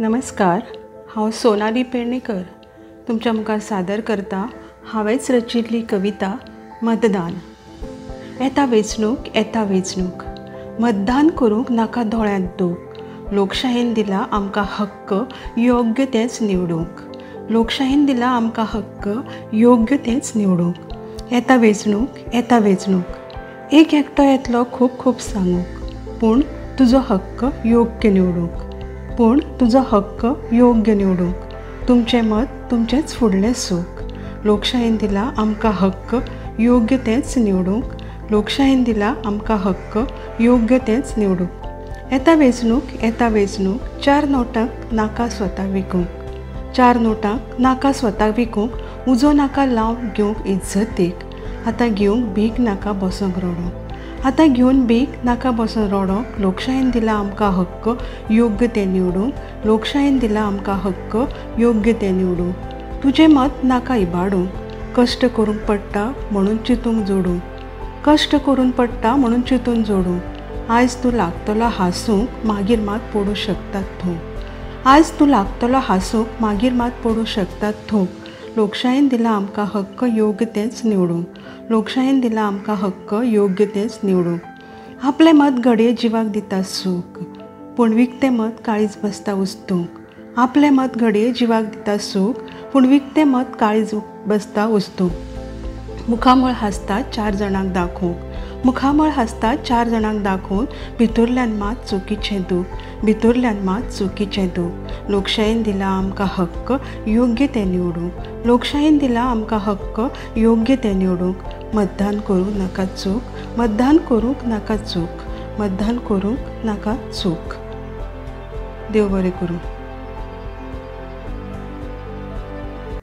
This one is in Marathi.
नमस्कार, हांव सोनाली पेडणेकर तुमच्या मुखार सादर करता हांवेंच रचिल्ली कविता मतदान। येता वेंचणूक मतदान करूंक नाका दोळ्यांत दूख। लोकशायेन दिला आमकां हक्क योग्य तेंच निवडूंक। लोकशायेन दिला आमकां हक्क योग्य तेंच निवडूंक। येता वेंचणूक एक एकटो येतलो खूब खूब सांगूंक, पूण तुजो हक्क योग्य निवडूंक। तुमचें मत तुमचेंच फुडलें सूख। लोकशायेन दिला आमकां हक्क योग्य तेंच निवडूंक। लोकशायेन दिला आमकां हक्क योग्य तेंच निवडूंक। येता वेंचणूक चार नोटांक नाका स्वताक विकूंक। उजो नाका लावन घेवंक इज्जतीक। आतां घेवंक भीक नाका बसून रडोंक। लोकशायेन दिला आमकां हक्क योग्य तें निवडूंक। लोकशायेन दिला आमकां हक्क योग्य तें निवडूंक। तुजें मत नाका इबाडूंक। कश्ट करूंक पडटा म्हणून चिंतून जोडूंक। आयज तूं लागतलो हांसूंक, मागीर मात पडूं शकतात थूंक। लोकशायेन दिला आमकां हक्क योग्य तेंच निवडूंक। आपलें मत घडये जिवाक दिता सूख, पूण विकतें मत काळीज बसता उस्तूंक। मुखामळ हांसता चार जाणांक दाखोवन। भितरल्यान मात चुकीचें दूख। लोकशायेन दिला आमकां हक्क योग्य तें निवडूंक। लोकशायेन दिला आमकां हक्क योग्य तें निवडूंक। मतदान करूंक नाका चूक। देव बरें करूं।